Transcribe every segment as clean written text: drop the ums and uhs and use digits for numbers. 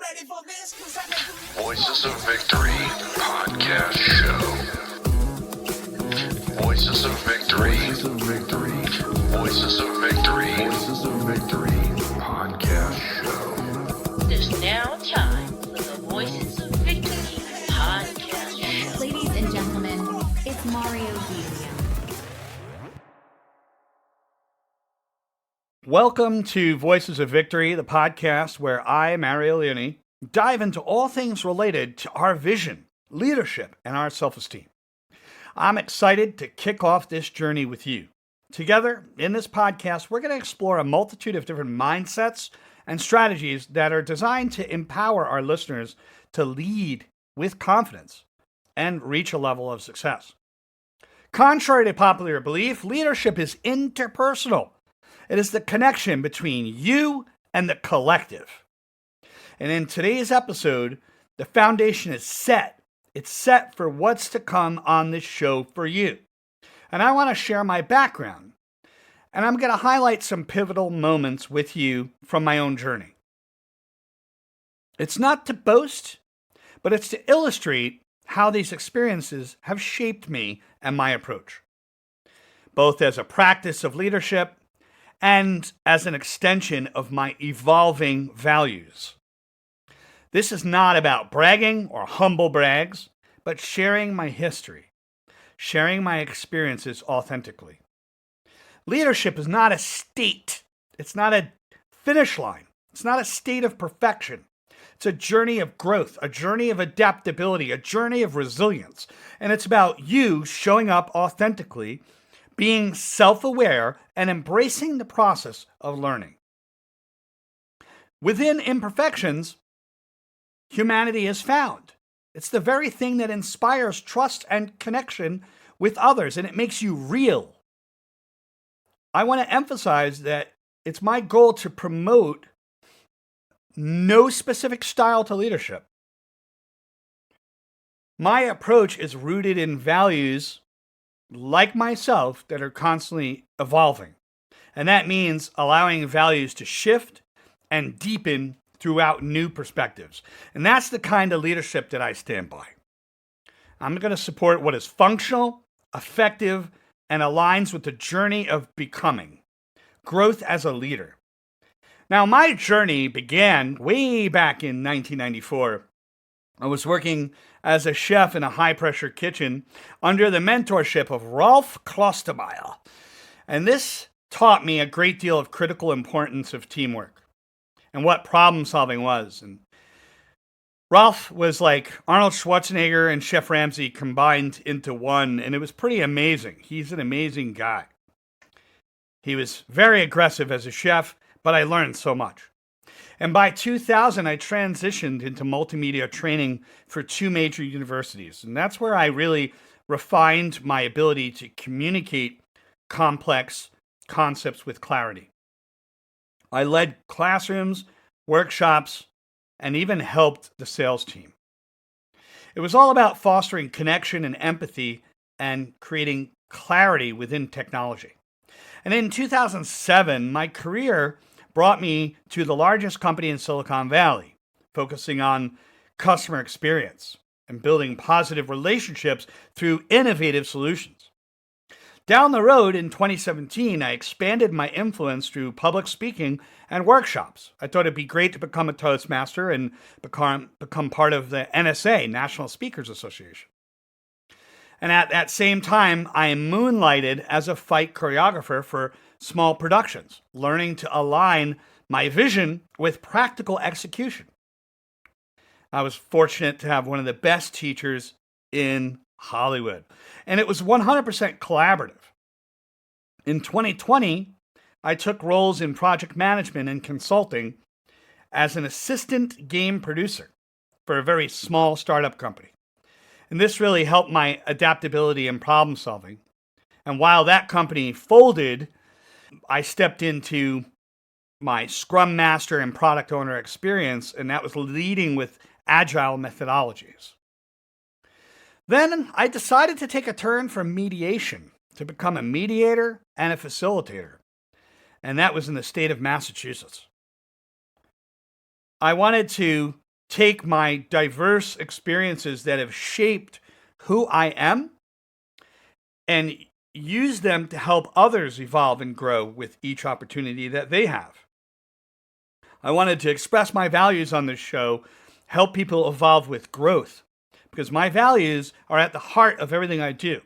ready for this? 'Cause I make Voices of Victory Podcast Show. Voices of Victory. Voices of Victory. Voices of Victory. Voices of Victory Podcast Show. There's now time for the Voices of Victory Podcast Show. Ladies and gentlemen, it's Mario Delia. Welcome to Voices of Victory, the podcast where I, Mario Leone, dive into all things related to our vision, leadership, and our self-esteem. I'm excited to kick off this journey with you. Together, in this podcast, we're going to explore a multitude of different mindsets and strategies that are designed to empower our listeners to lead with confidence and reach a level of success. Contrary to popular belief, leadership is interpersonal. It is the connection between you and the collective. And in today's episode, the foundation is set. It's set for what's to come on this show for you. And I want to share my background. And I'm going to highlight some pivotal moments with you from my own journey. It's not to boast, but it's to illustrate how these experiences have shaped me and my approach, both as a practice of leadership and as an extension of my evolving values. This is not about bragging or humble brags, but sharing my history, sharing my experiences authentically. Leadership is not a state. It's not a finish line. It's not a state of perfection. It's a journey of growth, a journey of adaptability, a journey of resilience. And it's about you showing up authentically, being self-aware, and embracing the process of learning. Within imperfections, humanity is found. It's the very thing that inspires trust and connection with others, and it makes you real. I want to emphasize that it's my goal to promote no specific style to leadership. My approach is rooted in values like myself that are constantly evolving. And that means allowing values to shift and deepen throughout new perspectives. And that's the kind of leadership that I stand by. I'm going to support what is functional, effective, and aligns with the journey of becoming, growth as a leader. Now, my journey began way back in 1994. I was working as a chef in a high-pressure kitchen under the mentorship of Rolf Klostermeyer. And this taught me a great deal of critical importance of teamwork and what problem-solving was. And Rolf was like Arnold Schwarzenegger and Chef Ramsay combined into one, and it was pretty amazing. He's an amazing guy. He was very aggressive as a chef, but I learned so much. And by 2000, I transitioned into multimedia training for two major universities. And that's where I really refined my ability to communicate complex concepts with clarity. I led classrooms, workshops, and even helped the sales team. It was all about fostering connection and empathy and creating clarity within technology. And in 2007, my career brought me to the largest company in Silicon Valley, focusing on customer experience and building positive relationships through innovative solutions. Down the road in 2017, I expanded my influence through public speaking and workshops. I thought it'd be great to become a Toastmaster and become part of the NSA, National Speakers Association. And at that same time, I moonlighted as a fight choreographer for small productions, learning to align my vision with practical execution. I was fortunate to have one of the best teachers in Hollywood, and it was 100% collaborative. In 2020, I took roles in project management and consulting as an assistant game producer for a very small startup company. And this really helped my adaptability and problem solving. And while that company folded, I stepped into my Scrum Master and Product Owner experience, and that was leading with agile methodologies. Then I decided to take a turn from mediation to become a mediator and a facilitator, and that was in the state of Massachusetts. I wanted to take my diverse experiences that have shaped who I am and use them to help others evolve and grow with each opportunity that they have. I wanted to express my values on this show, help people evolve with growth, because my values are at the heart of everything I do.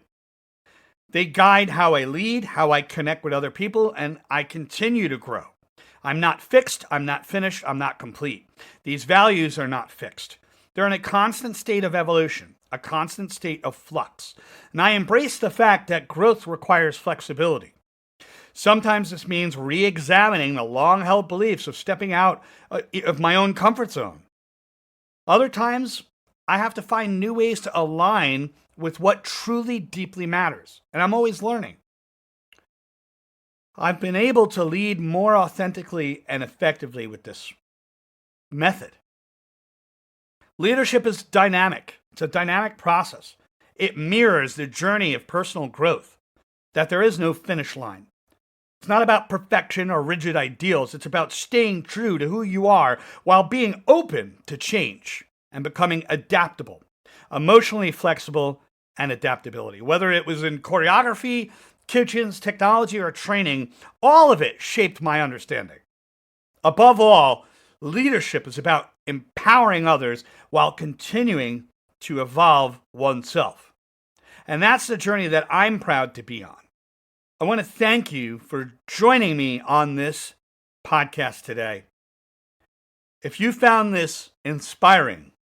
They guide how I lead, how I connect with other people, and I continue to grow. I'm not fixed, I'm not finished, I'm not complete. These values are not fixed. They're in a constant state of evolution, a constant state of flux. And I embrace the fact that growth requires flexibility. Sometimes this means re-examining the long-held beliefs of stepping out of my own comfort zone. Other times, I have to find new ways to align with what truly deeply matters. And I'm always learning. I've been able to lead more authentically and effectively with this method. Leadership is dynamic. It's a dynamic process. It mirrors the journey of personal growth, that there is no finish line. It's not about perfection or rigid ideals. It's about staying true to who you are while being open to change and becoming adaptable, emotionally flexible, and adaptability. Whether it was in choreography, kitchens, technology, or training, all of it shaped my understanding. Above all, leadership is about empowering others while continuing to evolve oneself. And that's the journey that I'm proud to be on. I want to thank you for joining me on this podcast today. If you found this inspiring,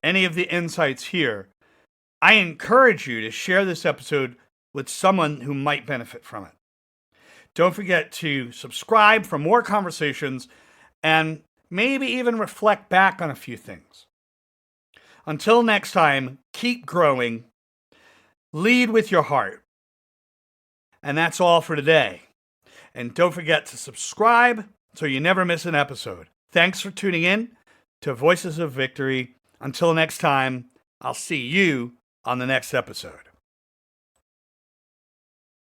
any of the insights here, I encourage you to share this episode with someone who might benefit from it. Don't forget to subscribe for more conversations and maybe even reflect back on a few things. Until next time, keep growing, lead with your heart. And that's all for today. And don't forget to subscribe so you never miss an episode. Thanks for tuning in to Voices of Victory. Until next time, I'll see you on the next episode.